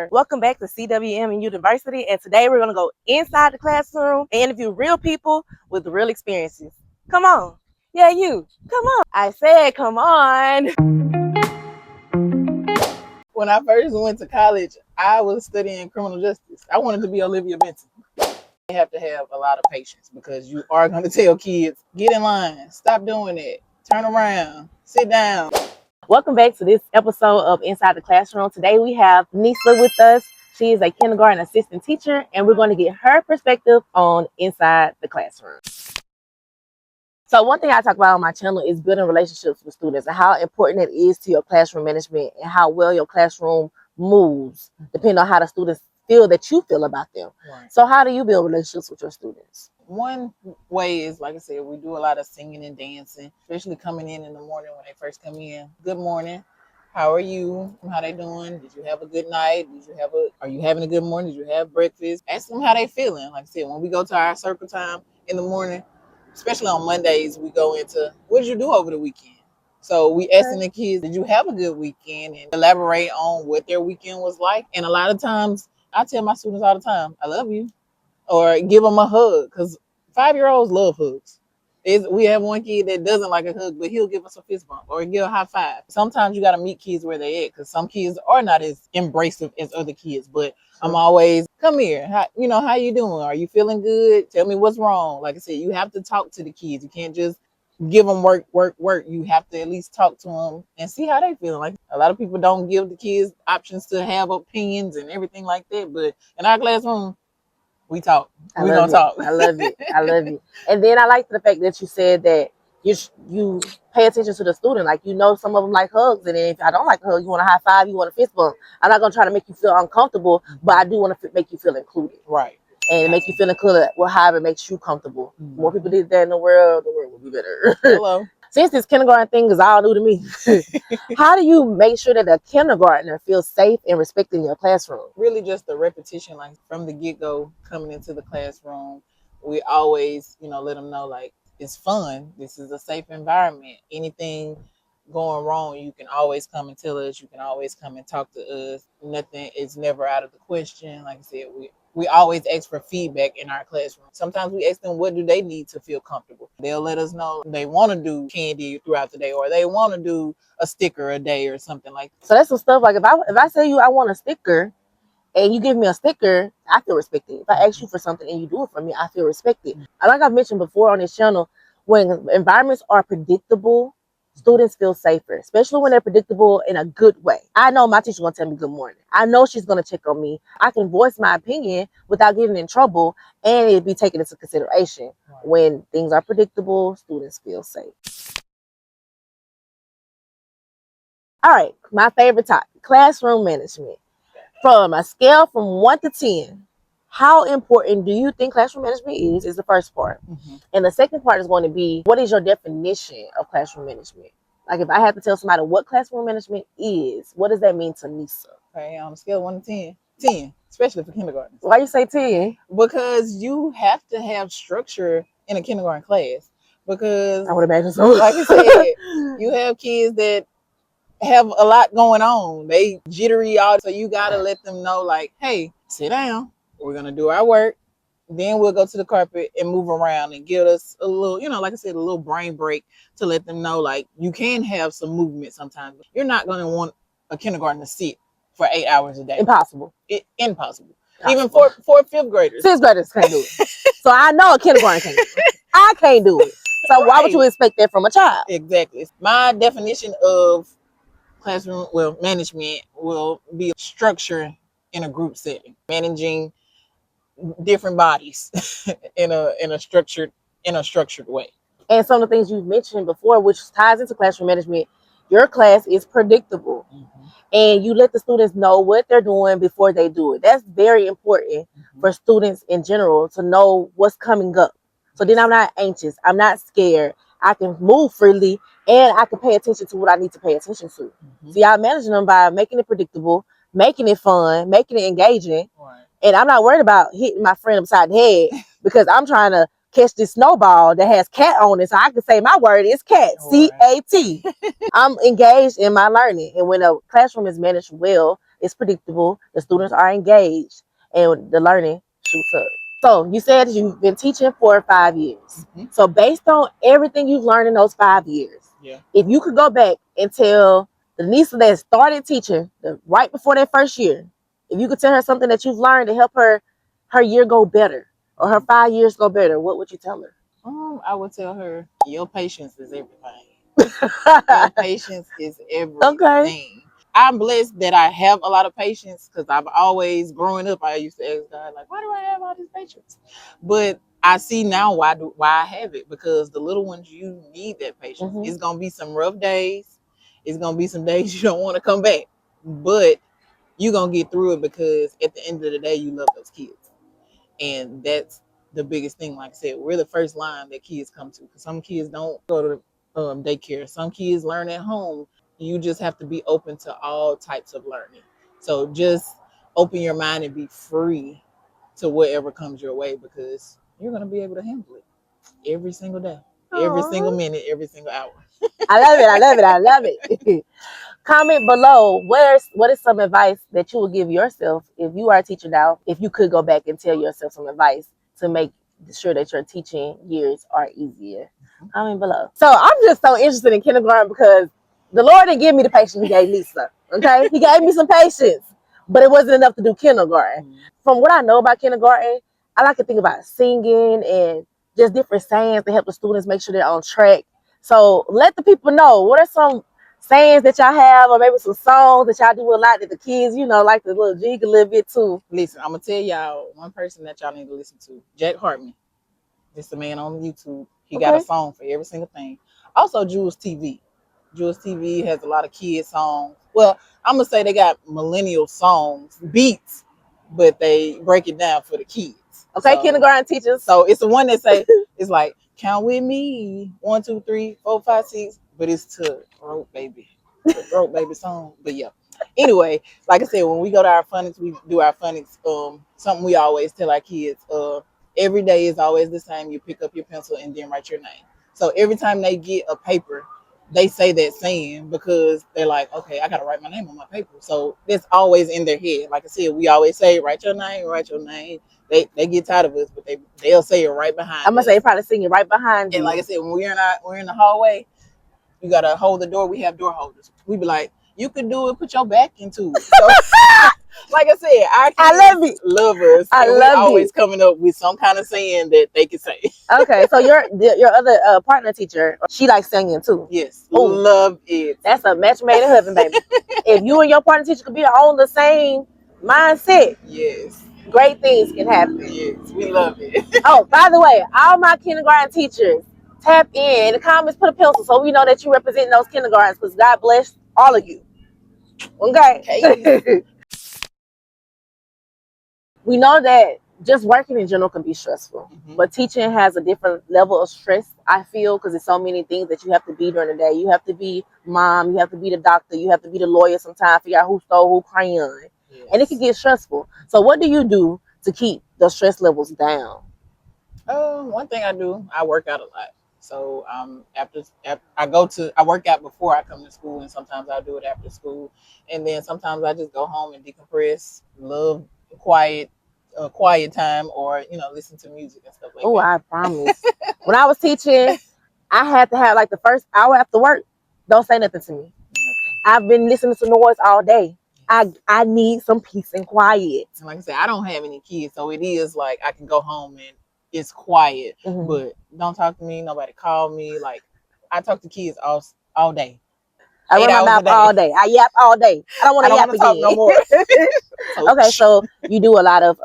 there. Welcome back to CWM and University, and today we're going to go inside the classroom and interview real people with real experiences. Come on. Yeah, you. Come on. I said come on. When I first went to college, I was studying criminal justice. I wanted to be Olivia Benson. You have to have a lot of patience because you are going to tell kids, get in line, stop doing it, turn around, sit down. Welcome back to this episode of Inside the Classroom. Today we have Nisa with us. She is a kindergarten assistant teacher, and we're going to get her perspective on inside the classroom. So one thing I talk about on my channel is building relationships with students and how important it is to your classroom management and how well your classroom moves, depending on how the students feel that you feel about them. Right. So how do you build relationships with your students? One way is, like I said, we do a lot of singing and dancing, especially coming in the morning when they first come in. Good morning. How are you? How they doing? Did you have a good night? Are you having a good morning? Did you have breakfast? Ask them how they feeling. Like I said, when we go to our circle time in the morning, especially on Mondays, we go into, what did you do over the weekend? So we asking the kids, did you have a good weekend? And elaborate on what their weekend was like. And a lot of times, I tell my students all the time, I love you. Or give them a hug, because 5-year-olds love hugs. We have one kid that doesn't like a hug, but he'll give us a fist bump or give a high five. Sometimes you got to meet kids where they at, because some kids are not as embracive as other kids. But I'm always, come here. How you doing? Are you feeling good? Tell me what's wrong. Like I said, you have to talk to the kids. You can't just give them work. You have to at least talk to them and see how they feeling. Like, a lot of people don't give the kids options to have opinions and everything like that. But in our classroom, we talk. We gonna talk. I love it. I love it. And then I like the fact that you said that you pay attention to the student. Like, some of them like hugs, and then if I don't like a hug, you want a high five, you want a fist bump. I'm not gonna try to make you feel uncomfortable, but I do want to make you feel included. Right. And make you feel included. Well, however it makes you comfortable. Mm-hmm. More people did that in the world will be better. Hello. Since this kindergarten thing is all new to me, how do you make sure that a kindergartner feels safe and respected in your classroom? Really just the repetition, like from the get-go, coming into the classroom, we always, let them know, like, it's fun. This is a safe environment. Anything going wrong, you can always come and tell us. You can always come and talk to us. Nothing is never out of the question. Like I said, we always ask for feedback in our classroom. Sometimes we ask them, what do they need to feel comfortable? They'll let us know they want to do candy throughout the day, or they want to do a sticker a day or something like that. So that's some stuff, like if I say I want a sticker and you give me a sticker, I feel respected. If I ask you for something and you do it for me, I feel respected. Like I've mentioned before on this channel, when environments are predictable, students feel safer, especially when they're predictable in a good way. I know my teacher's going to tell me good morning. I know she's going to check on me. I can voice my opinion without getting in trouble, and it'd be taken into consideration. Right. When things are predictable, students feel safe. All right, my favorite topic, classroom management. From a scale from 1 to 10, how important do you think classroom management is the first part. Mm-hmm. And the second part is going to be, what is your definition of classroom management? Like, if I had to tell somebody what classroom management is, what does that mean to Nisa? Okay, on a scale of 1 to 10, 10, especially for kindergarten. Why you say 10? Because you have to have structure in a kindergarten class. Because I would imagine so. Like I said, you have kids that have a lot going on. They jittery out, so you gotta let them know, like, hey, sit down. We're gonna do our work. Then we'll go to the carpet and move around and give us a little, like I said, a little brain break to let them know, like, you can have some movement sometimes. You're not gonna want a kindergarten to sit for 8 hours a day. Impossible. Impossible. Even fourth, fifth graders. Sixth graders can't do it. So I know a kindergarten can't do it. I can't do it. So Why would you expect that from a child? Exactly. My definition of classroom management will be structure in a group setting, managing different bodies in a structured way. And some of the things you've mentioned before, which ties into classroom management, your class is predictable. Mm-hmm. And you let the students know what they're doing before they do it. That's very important. Mm-hmm. For students in general to know what's coming up. So then I'm not anxious. I'm not scared. I can move freely, and I can pay attention to what I need to pay attention to. Mm-hmm. See, I'm managing them by making it predictable, making it fun, making it engaging. Right. And I'm not worried about hitting my friend upside the head because I'm trying to catch this snowball that has cat on it. So I can say my word is cat, right. C-A-T. I'm engaged in my learning. And when a classroom is managed well, is predictable, the students are engaged, and the learning shoots up. So you said you've been teaching for 5 years. So based on everything you've learned in those 5 years, if you could go back and tell the niece that started teaching right before that first year, if you could tell her something that you've learned to help her year go better or her 5 years go better, what would you tell her? I would tell her your patience is everything. Your patience is everything. Okay. I'm blessed that I have a lot of patience because I've always growing up. I used to ask God like, why do I have all this patience? But I see now why I have it, because the little ones, you need that patience. It's gonna be some rough days. It's gonna be some days you don't want to come back, but you're gonna get through it because at the end of the day, you love those kids, and that's the biggest thing. Like I said, we're the first line that kids come to, because some kids don't go to daycare. Some kids learn at home. You just have to be open to all types of learning. So just open your mind and be free to whatever comes your way, because you're going to be able to handle it every single day, every single minute, every single hour. I love it. I love it. I love it. Comment below what is some advice that you would give yourself if you are a teacher now, if you could go back and tell yourself some advice to make sure that your teaching years are easier. Comment below. So I'm just so interested in kindergarten because the Lord didn't give me the patience he gave Lisa. Okay? He gave me some patience, but it wasn't enough to do kindergarten. From what I know about kindergarten, I like to think about singing and just different sayings to help the students make sure they're on track. So let the people know, what are some sayings that y'all have, or maybe some songs that y'all do a lot that the kids, like the little jig a little bit too. Listen, I'm gonna tell y'all one person that y'all need to listen to. Jack Hartman. Just a man on YouTube. He got a song for every single thing. Also, Jules TV. Jules TV has a lot of kid songs. Well, I'm gonna say they got millennial songs, beats, but they break it down for the kids. Okay, so, kindergarten teachers. So it's the one that say it's like count with me 1, 2, 3, 4, 5, 6, but it's to Throat Baby, the Throat Baby song. But yeah. Anyway, like I said, when we go to our phonics, we do our phonics. Something we always tell our kids. Every day is always the same. You pick up your pencil and then write your name. So every time they get a paper, they say that saying because they're like, okay, I got to write my name on my paper. So that's always in their head. Like I said, we always say, write your name, write your name. They get tired of us, but they'll say it right behind us. I'm going to say probably sing it right behind you. And like I said, when we're in the hallway, you got to hold the door. We have door holders. We be like, you could do it, put your back into it. So, like I said, I love us. I love it. Always coming up with some kind of saying that they can say. Okay, so your other partner teacher, she likes singing too. Yes, love it. That's a match made in heaven, baby. If you and your partner teacher could be on the same mindset, yes, great things can happen. Yes, we love it. Oh, by the way, all my kindergarten teachers, tap in the comments, put a pencil so we know that you represent those kindergartens, because God bless all of you. Okay. We know that just working in general can be stressful, but teaching has a different level of stress, I feel, because there's so many things that you have to be during the day. You have to be mom, you have to be the doctor, you have to be the lawyer sometimes, figure out who stole who crayon. Yes. And it can get stressful. So what do you do to keep the stress levels down? One thing I do, I work out a lot. So after I work out before I come to school, and sometimes I do it after school, and then sometimes I just go home and decompress. Love quiet time, or listen to music and stuff like that. Oh, I promise. When I was teaching, I had to have like the first hour after work. Don't say nothing to me. I've been listening to noise all day. I need some peace and quiet. And like I said, I don't have any kids, so it is like I can go home and it's quiet. But don't talk to me. Nobody call me. Like I talk to kids all day. I run my mouth all day. I yap all day. I don't want to yap talk no more. Okay, so you do a lot of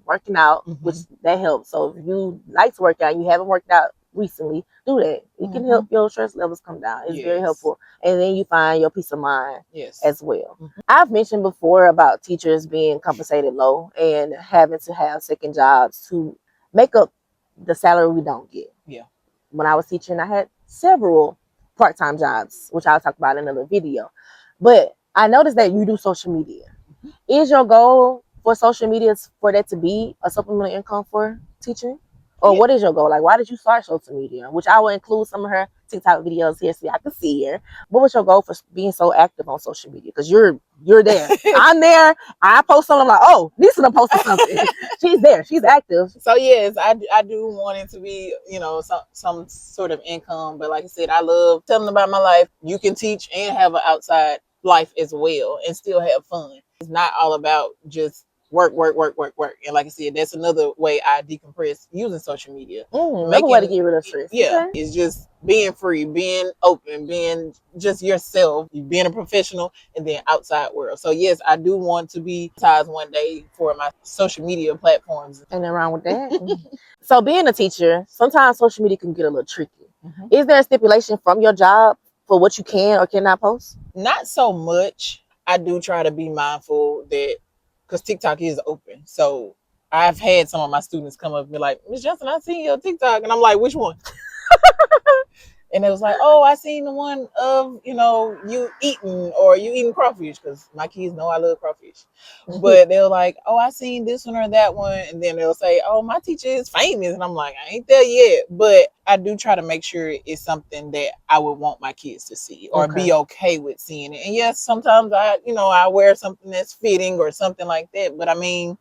working out, which that helps. So if you like to work out and you haven't worked out recently, do that. It can help your stress levels come down. It's very helpful. And then you find your peace of mind as well. I've mentioned before about teachers being compensated low and having to have second jobs to make up the salary we don't get. Yeah. When I was teaching, I had several part-time jobs, which I'll talk about in another video. But I noticed that you do social media. Is your goal for social media for that to be a supplemental income for teaching? Or what is your goal? Like, why did you start social media? Which I will include some of her TikTok videos here so I can see her. What was your goal for being so active on social media? Because you're there. I'm there. I post something. I'm like, oh, Lisa done posted something. She's there. She's active. So yes, I do want it to be, some sort of income. But like I said, I love telling about my life. You can teach and have an outside life as well and still have fun. It's not all about just work, work, work, work, work. And like I said, that's another way I decompress using social media. Another way to get rid of stress. Yeah, it's just being free, being open, being just yourself, being a professional, and then outside world. So yes, I do want to be tied one day for my social media platforms. Ain't nothing wrong with that. So being a teacher, sometimes social media can get a little tricky. Is there a stipulation from your job for what you can or cannot post? Not so much. I do try to be mindful that, because TikTok is open. So I've had some of my students come up and be like, Miss Johnson, I seen your TikTok. And I'm like, which one? And it was like, oh, I seen the one of, you eating crawfish, because my kids know I love crawfish. But they're like, oh, I seen this one or that one. And then they'll say, oh, my teacher is famous. And I'm like, I ain't there yet. But I do try to make sure it's something that I would want my kids to see or be okay with seeing it. And yes, sometimes I wear something that's fitting or something like that. But I mean,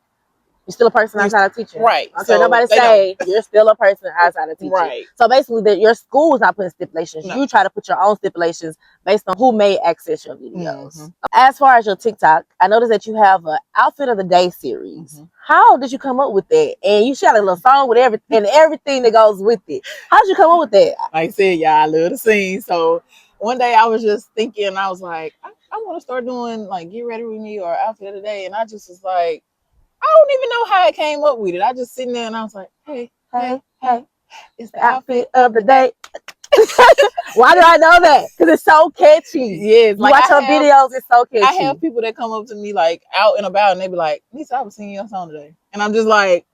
you're still a person outside of teaching. Right. So nobody say you're still a person outside of teaching. Right. So basically, your school is not putting stipulations. No. You try to put your own stipulations based on who may access your videos. As far as your TikTok, I noticed that you have an outfit of the day series. How did you come up with that? And you shot a little song with everything that goes with it. How did you come up with that? Like I said, I love to sing. So one day I was just thinking, I was like, I want to start doing like Get Ready With Me or Outfit of the Day. And I just was like, I don't even know how I came up with it. I just sitting there and I was like, hey, it's the outfit of the day. Why do I know that? Because it's so catchy. Yes. You watch her videos, it's so catchy. I have people that come up to me like out and about and they be like, Lisa, I was singing your song today. And I'm just like,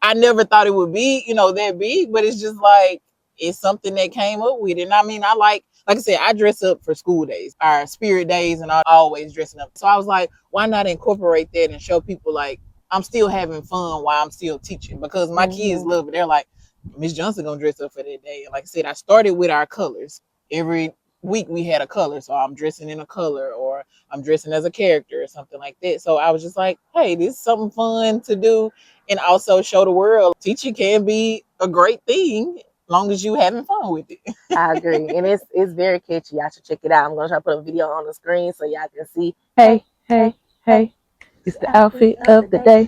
I never thought it would be, that big, but it's just like, it's something that came up with it. And I mean, like I said, I dress up for school days, our spirit days, and I'm always dressing up. So I was like, why not incorporate that and show people like I'm still having fun while I'm still teaching? Because my kids love it. They're like, Miss Johnson gonna dress up for that day. And like I said, I started with our colors. Every week we had a color. So I'm dressing in a color or I'm dressing as a character or something like that. So I was just like, hey, this is something fun to do and also show the world teaching can be a great thing long as you having fun with it. I agree. And it's very catchy. Y'all should check it out. I'm going to try to put a video on the screen so y'all can see. Hey. It's the outfit of the day.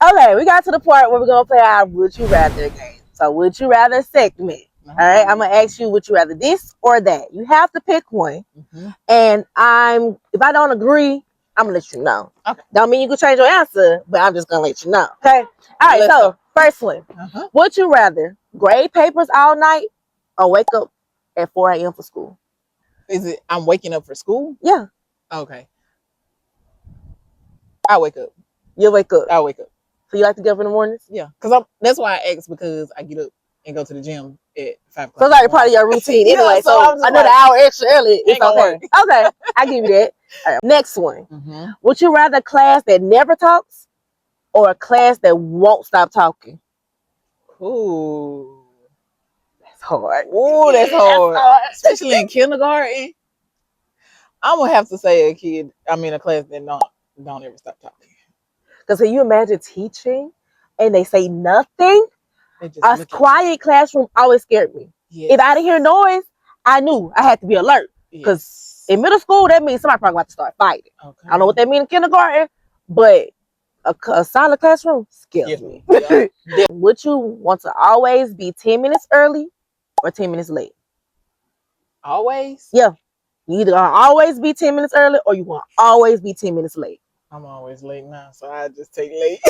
Okay, we got to the part where we're going to play our Would You Rather game. So, Would You Rather segment. All right, I'm going to ask you, would you rather this or that? You have to pick one. And if I don't agree, I'm going to let you know. Okay. Don't mean you can change your answer, but I'm just going to let you know. Okay? All right, so first one. Would you rather grade papers all night or wake up at 4 a.m. for school? Is it I'm waking up for school? Yeah. Okay. I wake up. You'll wake up? I wake up. So you like to get up in the mornings? Yeah. That's why I asked, because I get up and go to the gym at 5 o'clock. So it's like part of your routine anyway. So another hour extra early. It's okay. Okay. I give you that. All right. Next one. Would you rather a class that never talks or a class that won't stop talking? Ooh. That's hard. Ooh, that's hard. Especially in kindergarten. I'm going to have to say a class that don't ever stop talking. Because can you imagine teaching and they say nothing? A quiet classroom always scared me. Yes. If I didn't hear noise, I knew I had to be alert. Because in middle school, that means somebody probably about to start fighting. Okay. I don't know what that means in kindergarten, but a silent classroom scares me. Yeah. Would you want to always be 10 minutes early or 10 minutes late? Always? Yeah. You either gonna always be 10 minutes early or you want to always be 10 minutes late. I'm always late now, so I just take late.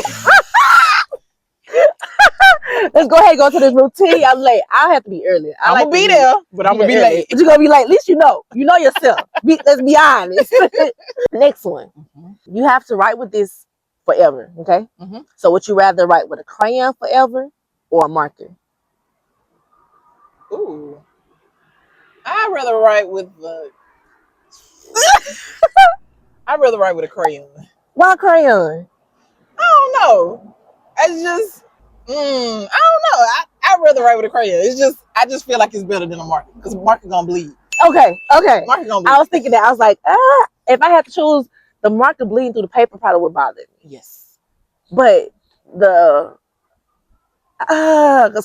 Let's go ahead and go to this routine. I'm late. I'll have to be early. I'm going to be there, but I'm going to be late. But you're going to be late. At least you know. You know yourself. Let's be honest. Next one. You have to write with this forever, okay? So would you rather write with a crayon forever or a marker? Ooh. I'd rather write with I'd rather write with a crayon. Why crayon? I don't know. It's just, I don't know. I'd rather write with a crayon. I just feel like it's better than a marker because marker gonna bleed. Okay. Marker gonna bleed. I was thinking that. I was like, if I had to choose, the marker bleeding through the paper probably would bother me. Yes. But because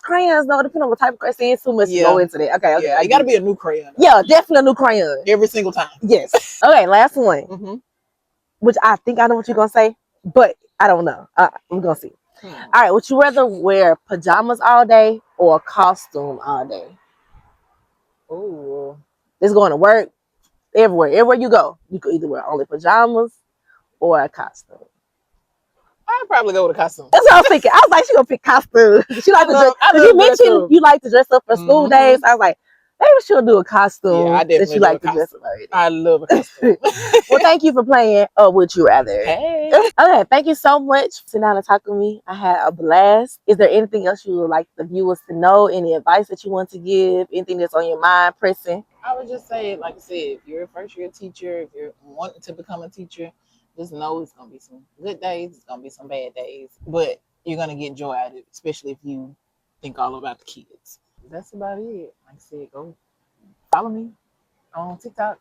crayons, no, depending on what type of crayon, it's too much to go into that. Okay. Yeah, it got to be a new crayon. Yeah, definitely a new crayon. Every single time. Yes. Okay, last one. Which I think I know what you're going to say, but I don't know. We're going to see. All right, would you rather wear pajamas all day or a costume all day? Oh. It's going to work everywhere. Everywhere you go, you could either wear only pajamas or a costume. I'd probably go with a costume. That's what I was thinking. I was like, she gonna pick costume. She like to dress. You mentioned you like to dress up for school days. I was like, maybe she'll do a costume. Yeah, I definitely that you like to dress up already. I love a costume. Well, thank you for playing. Or would you rather? Hey. Okay, thank you so much for sitting down and talking to me. I had a blast. Is there anything else you would like the viewers to know? Any advice that you want to give? Anything that's on your mind pressing? I would just say, like I said, if you're a first year teacher, if you're wanting to become a teacher, just know it's gonna be some good days, it's gonna be some bad days, but you're gonna get joy out of it, especially if you think all about the kids. That's about it. Like I said, go follow me on TikTok.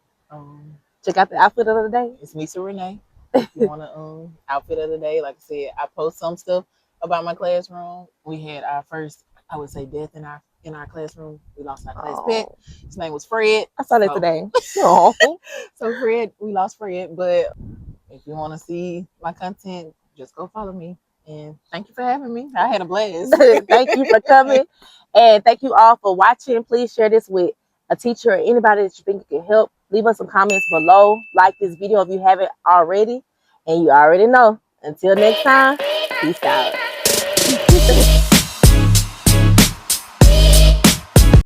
Check out the outfit of the day. It's Misa Renee. If you want to outfit of the day, like I said, I post some stuff about my classroom. We had our first, I would say, death in our classroom. We lost our class pet. His name was Fred. I saw that today. So Fred, we lost Fred. But if you want to see my content, just go follow me. And thank you for having me. I had a blast. Thank you for coming. And thank you all for watching. Please share this with a teacher or anybody that you think it can help. Leave us some comments below. Like this video if you haven't already. And you already know. Until next time, peace out.